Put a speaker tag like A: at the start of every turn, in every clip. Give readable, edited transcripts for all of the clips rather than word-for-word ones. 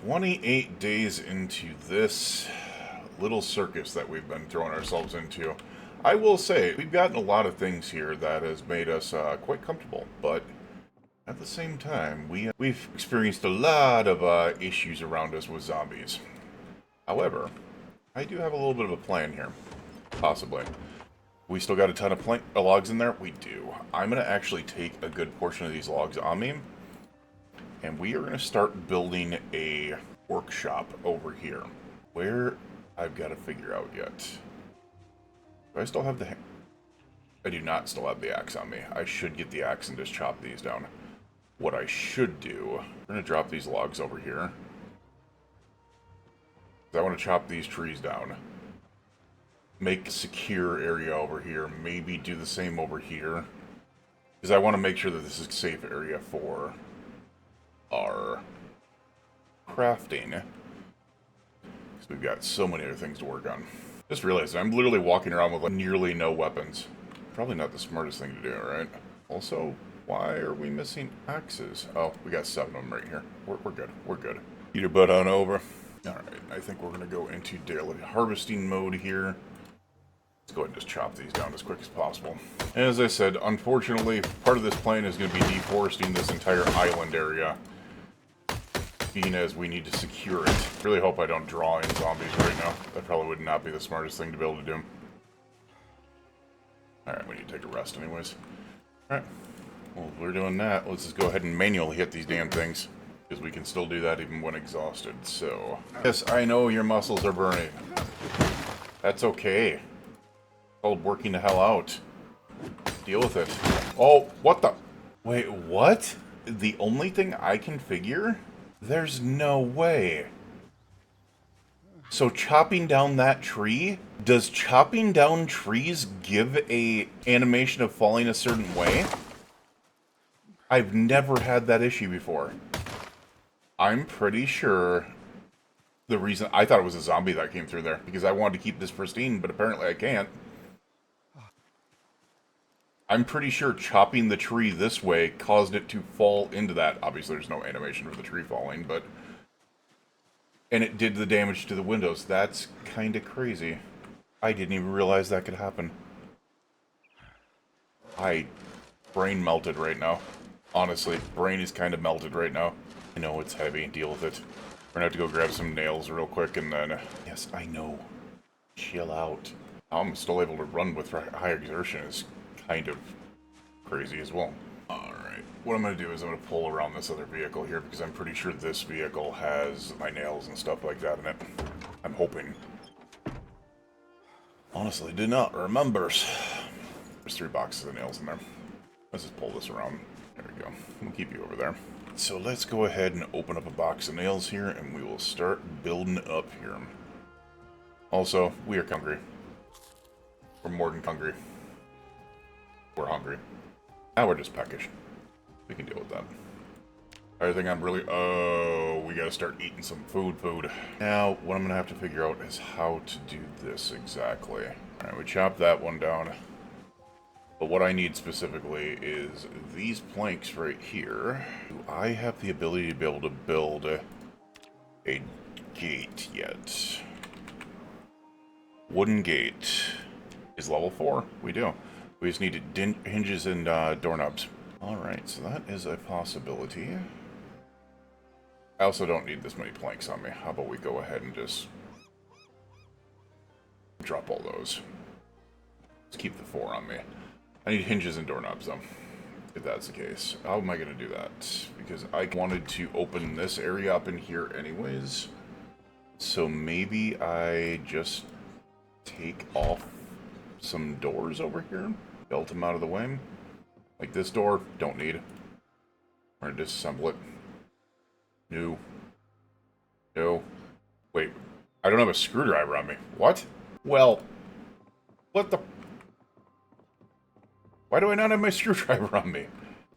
A: 28 days into this little circus that we've been throwing ourselves into, I will say we've gotten a lot of things here that has made us quite comfortable, but at the same time, we've experienced a lot of issues around us with zombies. However, I do have a little bit of a plan here, possibly. We still got a ton of logs in there? We do. I'm going to actually take a good portion of these logs on me, and we are going to start building a workshop over here, where I've got to figure out yet. Do I still have the... I do not still have the axe on me. I should get the axe and just chop these down. What I should do... We're going to drop these logs over here. I want to chop these trees down. Make a secure area over here. Maybe do the same over here. Because I want to make sure that this is a safe area for our crafting. Because we've got so many other things to work on. Just realized I'm literally walking around with like nearly no weapons. Probably not the smartest thing to do, right? Also, why are we missing axes? Oh, we got 7 of them right here. We're good. We're good. Get your butt on over. Alright, I think we're going to go into daily harvesting mode here. Let's go ahead and just chop these down as quick as possible. As I said, unfortunately, part of this plan is going to be deforesting this entire island area, being as we need to secure it. Really hope I don't draw in zombies right now. That probably would not be the smartest thing to be able to do. Alright, we need to take a rest anyways. Alright, well, if we're doing that, let's just go ahead and manually hit these damn things, because we can still do that even when exhausted, so... Yes, I know your muscles are burning. That's okay. Called working the hell out. Deal with it. Oh, what the... Wait, what? The only thing I can figure? There's no way. So chopping down that tree? Does chopping down trees give a animation of falling a certain way? I've never had that issue before. I'm pretty sure the reason... I thought it was a zombie that came through there, because I wanted to keep this pristine, but apparently I can't. I'm pretty sure chopping the tree this way caused it to fall into that. Obviously, there's no animation of the tree falling, but... And it did the damage to the windows. That's kind of crazy. I didn't even realize that could happen. Brain melted right now. Honestly, brain is kind of melted right now. I know it's heavy. Deal with it. We're gonna have to go grab some nails real quick and then... Yes, I know. Chill out. I'm still able to run with high exertion is kind of crazy as well. Alright, what I'm going to do is I'm going to pull around this other vehicle here because I'm pretty sure this vehicle has my nails and stuff like that in it. I'm hoping. Honestly, did not remember. There's 3 boxes of nails in there. Let's just pull this around. There we go. We'll keep you over there. So let's go ahead and open up a box of nails here and we will start building up here. Also, we are hungry. We're more than hungry. We're hungry. Now we're just peckish. We can deal with that. I think I'm really... Oh, we gotta start eating some food. Now, what I'm gonna have to figure out is how to do this exactly. Alright, we chop that one down. But what I need specifically is these planks right here. Do I have the ability to be able to build a gate yet? Wooden gate is level 4. We do. We just need hinges and doorknobs. Alright, so that is a possibility. I also don't need this many planks on me. How about we go ahead and just drop all those. Let's keep the 4 on me. I need hinges and doorknobs though, if that's the case. How am I going to do that? Because I wanted to open this area up in here anyways. So maybe I just take off some doors over here. Belt them out of the way. Like this door, don't need. We're gonna disassemble it. No. No. Wait, I don't have a screwdriver on me. What? Well, what the... Why do I not have my screwdriver on me?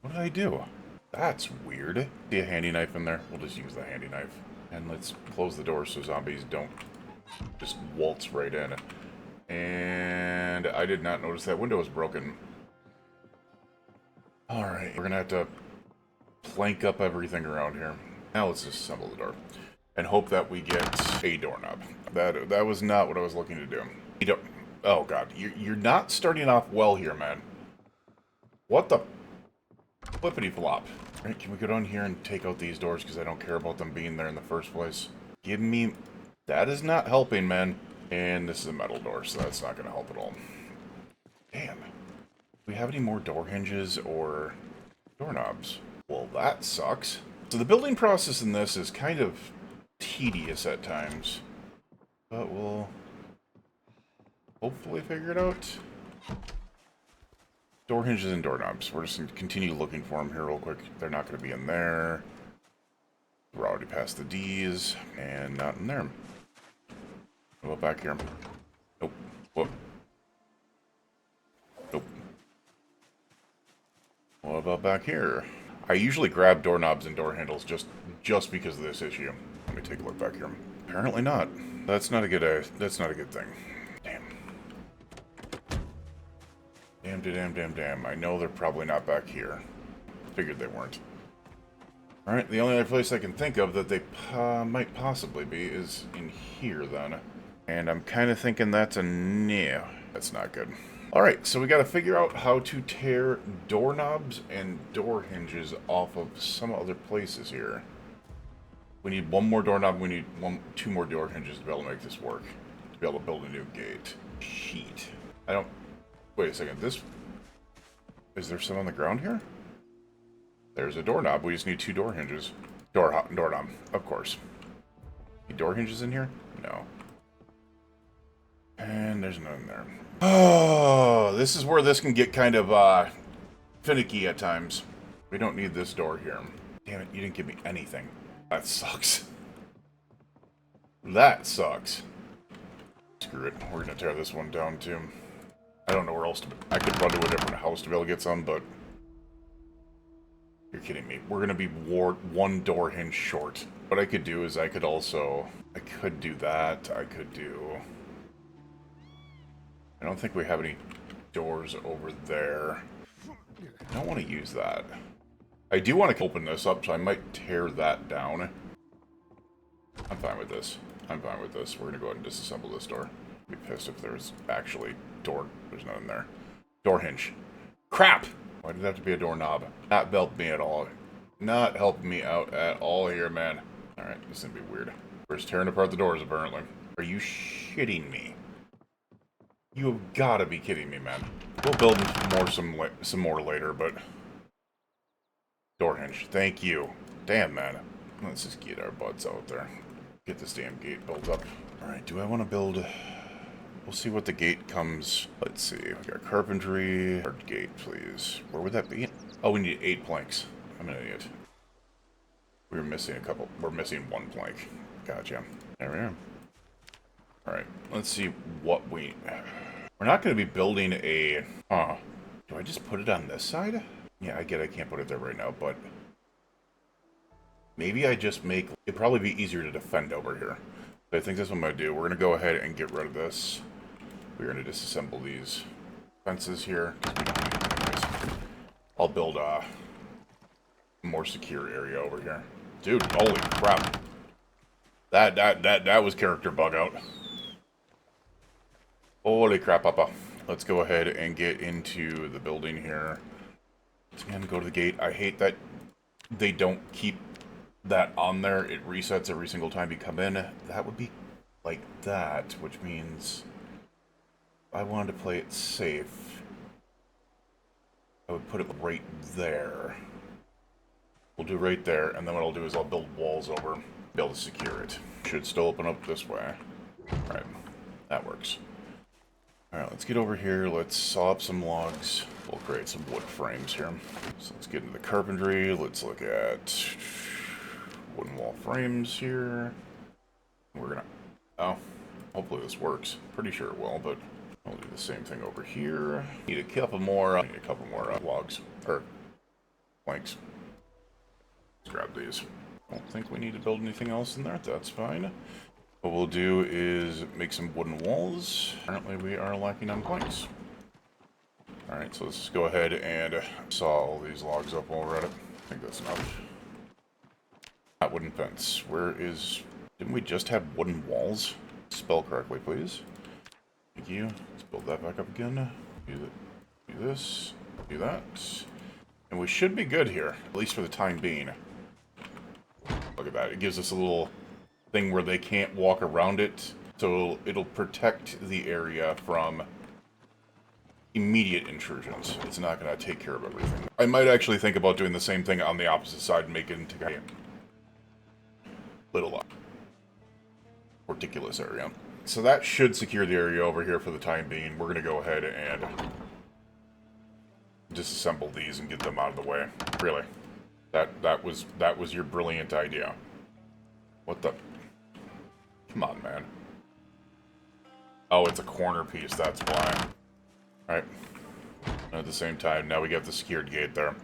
A: What did I do? That's weird. See a handy knife in there? We'll just use the handy knife. And let's close the door so zombies don't just waltz right in. And I did not notice that window was broken. Alright, we're gonna have to plank up everything around here. Now let's just assemble the door. and hope that we get a doorknob. That was not what I was looking to do. You don't... Oh, God. You're not starting off well here, man. What the... Flippity-flop. Alright, can we go down here and take out these doors because I don't care about them being there in the first place? Give me... That is not helping, man. And this is a metal door, so that's not going to help at all. Damn. Do we have any more door hinges or doorknobs? Well, that sucks. So the building process in this is kind of tedious at times. But we'll hopefully figure it out. Door hinges and doorknobs. We're just going to continue looking for them here real quick. They're not going to be in there. We're already past the D's. And not in there. What about back here? Nope. Whoop. Nope. What about back here? I usually grab doorknobs and door handles just because of this issue. Let me take a look back here. Apparently not. That's not a good thing. Damn. Damn. I know they're probably not back here. Figured they weren't. Alright, the only other place I can think of that they might possibly be is in here then. And I'm kind of thinking that's a no. That's not good. Alright, so we got to figure out how to tear doorknobs and door hinges off of some other places here. We need one more doorknob, we need two more door hinges to be able to make this work. To be able to build a new gate. Sheet. Wait a second, is there some on the ground here? There's a doorknob, we just need two door hinges. Doorknob, of course. Any door hinges in here? No. And there's none there. Oh, this is where this can get kind of finicky at times. We don't need this door here. Damn it, you didn't give me anything. That sucks. That sucks. Screw it. We're gonna tear this one down too. I don't know where else to... I could run to a different house to be able to get some, but... You're kidding me. We're gonna be one door hinge short. What I could do is I could do that. I could do... I don't think we have any doors over there. I don't want to use that. I do want to open this up, so I might tear that down. I'm fine with this. We're going to go ahead and disassemble this door. I'd be pissed if there's actually door... There's none in there. Door hinge. Crap! Why did it have to be a doorknob? Not helping me at all. Not helping me out at all here, man. Alright, this is going to be weird. We're just tearing apart the doors, apparently. Are you shitting me? You have got to be kidding me, man. We'll build some more later, but... Door hinge. Thank you. Damn, man. Let's just get our butts out there. Get this damn gate built up. Alright, do I want to build... We'll see what the gate comes... Let's see. We got carpentry. Our gate, please. Where would that be? Oh, we need 8 planks. I'm an idiot. We're missing a couple. We're missing 1 plank. Gotcha. There we are. Alright, let's see what we... We're not going to be building a... Do I just put it on this side? Yeah, I get I can't put it there right now, but... Maybe I just make... It'd probably be easier to defend over here. But I think that's what I'm going to do. We're going to go ahead and get rid of this. We're going to disassemble these fences here. I'll build a more secure area over here. Dude, holy crap. That was character bug out. Holy crap, Papa. Let's go ahead and get into the building here. And go to the gate. I hate that they don't keep that on there. It resets every single time you come in. That would be like that, which means if I wanted to play it safe, I would put it right there. We'll do right there, and then what I'll do is I'll build walls over, be able to secure it. Should still open up this way. Alright, that works. Alright, let's get over here, let's saw up some logs. We'll create some wood frames here. So let's get into the carpentry, let's look at wooden wall frames here. We're gonna... Oh, hopefully this works. Pretty sure it will, but I'll do the same thing over here. Need a couple more logs, or planks. Let's grab these. I don't think we need to build anything else in there, that's fine. What we'll do is make some wooden walls. Apparently we are lacking on planks. Alright, so let's just go ahead and saw all these logs up while we're at it. I think that's enough. That wooden fence. Where is Didn't we just have wooden walls? Spell correctly, please. Thank you. Let's build that back up again. Do this. Do that. And we should be good here, at least for the time being. Look at that. It gives us a little thing where they can't walk around it. So it'll protect the area from immediate intrusions. It's not going to take care of everything. I might actually think about doing the same thing on the opposite side and make it into a little ridiculous area. So that should secure the area over here for the time being. We're going to go ahead and disassemble these and get them out of the way. Really. That was your brilliant idea. What the? Come on, man. Oh, it's a corner piece, that's why. Alright. At the same time, now we got the secured gate there.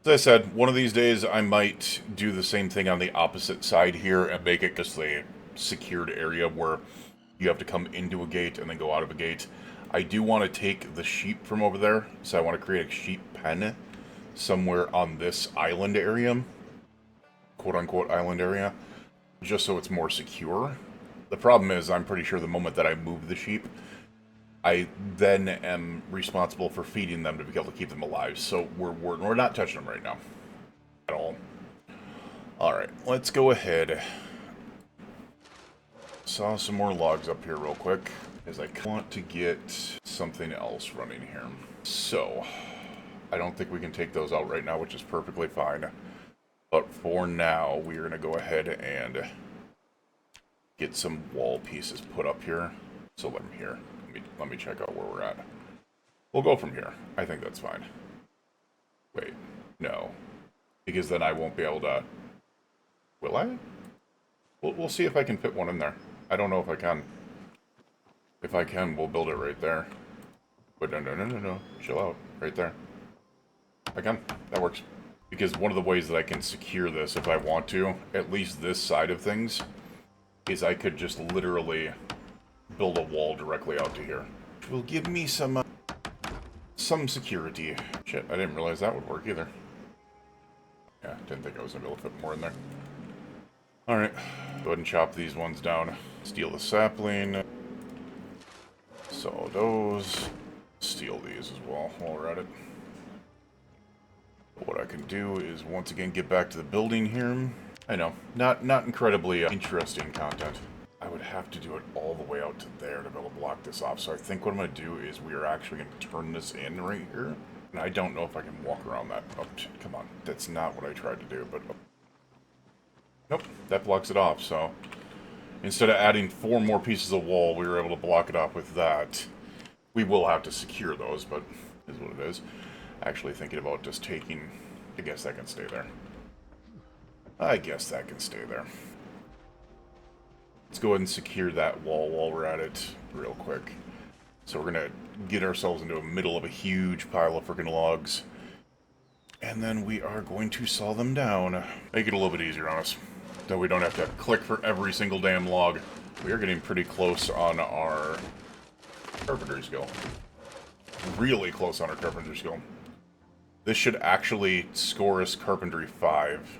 A: As I said, one of these days I might do the same thing on the opposite side here and make it just a secured area where you have to come into a gate and then go out of a gate. I do want to take the sheep from over there, so I want to create a sheep pen somewhere on this island area, quote-unquote island area, just so it's more secure. The problem is, I'm pretty sure the moment that I move the sheep, I then am responsible for feeding them to be able to keep them alive, so we're not touching them right now. At all. Alright, let's go ahead. Saw some more logs up here real quick, as I want to get something else running here. So, I don't think we can take those out right now, which is perfectly fine. But for now, we're going to go ahead and get some wall pieces put up here. So let me here. Let me check out where we're at. We'll go from here. I think that's fine. Wait, no. Because then I won't be able to... Will I? We'll see if I can fit one in there. I don't know if I can. If I can, we'll build it right there. But no. Chill out. Right there. I can. That works. Because one of the ways that I can secure this, if I want to, at least this side of things, is I could just literally build a wall directly out to here. Which will give me some security. Shit, I didn't realize that would work either. Yeah, didn't think I was going to be able to fit more in there. Alright, go ahead and chop these ones down. Steal the sapling. Sell those. Steal these as well while we're at it. What I can do is once again get back to the building here. I know, not incredibly interesting content. I would have to do it all the way out to there to be able to block this off. So I think what I'm going to do is we are actually going to turn this in right here. And I don't know if I can walk around that. Oh, come on. That's not what I tried to do, but... Nope, that blocks it off, so... Instead of adding 4 more pieces of wall, we were able to block it off with that. We will have to secure those, but is what it is. Actually thinking about just taking... I guess that can stay there. I guess that can stay there. Let's go ahead and secure that wall while we're at it real quick. So we're going to get ourselves into the middle of a huge pile of freaking logs. And then we are going to saw them down. Make it a little bit easier on us. So we don't have to click for every single damn log. We are getting pretty close on our carpentry skill. Really close on our carpentry skill. This should actually score us carpentry 5.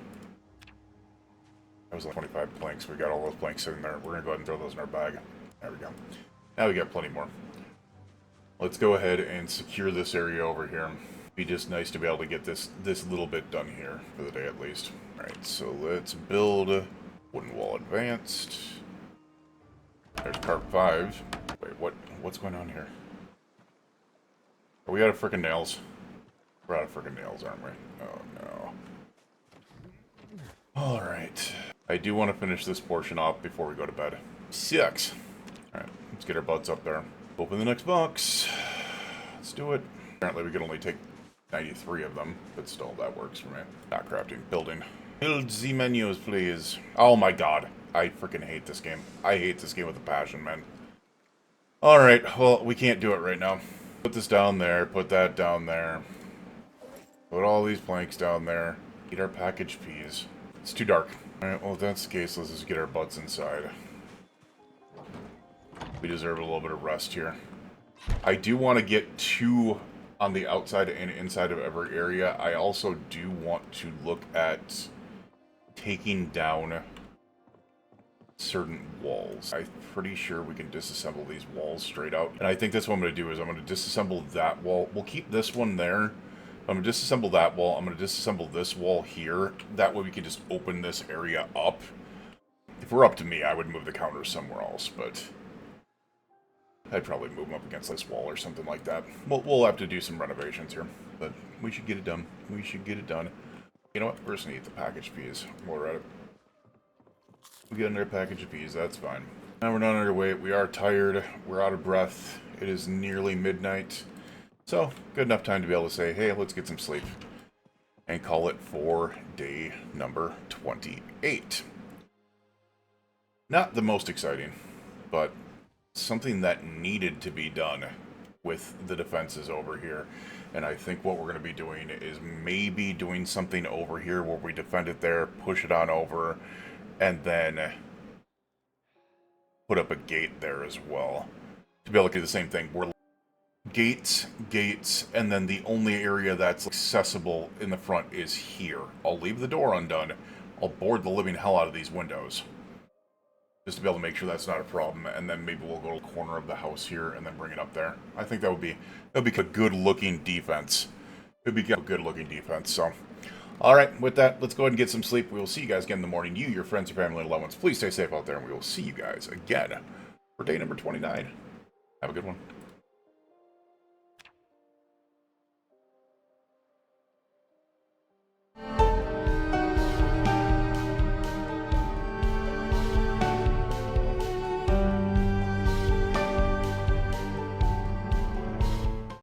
A: That was like 25 planks. We got all those planks sitting there. We're going to go ahead and throw those in our bag. There we go. Now we got plenty more. Let's go ahead and secure this area over here. Be just nice to be able to get this little bit done here for the day at least. Alright, so let's build wooden wall advanced. There's carp 5. Wait, what's going on here? Are we out of frickin' nails? We're out of frickin' nails, aren't we? Oh no. Alright. I do want to finish this portion off before we go to bed. 6. Alright, let's get our butts up there. Open the next box. Let's do it. Apparently we can only take 93 of them, but still, that works for me. Not crafting, building. Build the menus, please. Oh my god. I freaking hate this game. I hate this game with a passion, man. Alright, well, we can't do it right now. Put this down there, put that down there. Put all these planks down there. Eat our packaged peas. It's too dark. Alright, well, if that's the case, let's just get our butts inside. We deserve a little bit of rest here. I do want to get 2 on the outside and inside of every area. I also do want to look at taking down certain walls. I'm pretty sure we can disassemble these walls straight out. And I think that's what I'm going to do is I'm going to disassemble that wall. We'll keep this one there. I'm going to disassemble that wall. I'm going to disassemble this wall here. That way we can just open this area up. If we're up to me, I would move the counters somewhere else, but I'd probably move them up against this wall or something like that. We'll have to do some renovations here, but we should get it done. We should get it done. You know what? We're just going to eat the packaged peas while we're at it. We get another package of peas, that's fine. Now we're not underweight, we are tired, we're out of breath, it is nearly midnight. So, good enough time to be able to say, hey, let's get some sleep. And call it for day number 28. Not the most exciting, but something that needed to be done with the defenses over here. And I think what we're going to be doing is maybe doing something over here where we defend it there, push it on over, and then put up a gate there as well. To be able to do the same thing. We're gates, and then the only area that's accessible in the front is here. I'll leave the door undone. I'll board the living hell out of these windows. Just to be able to make sure that's not a problem, and then maybe we'll go to the corner of the house here and then bring it up there. I think that would be a good-looking defense. It would be a good-looking defense, so... Alright, with that, let's go ahead and get some sleep. We will see you guys again in the morning. You, your friends, your family, and loved ones, please stay safe out there, and we will see you guys again for day number 29. Have a good one.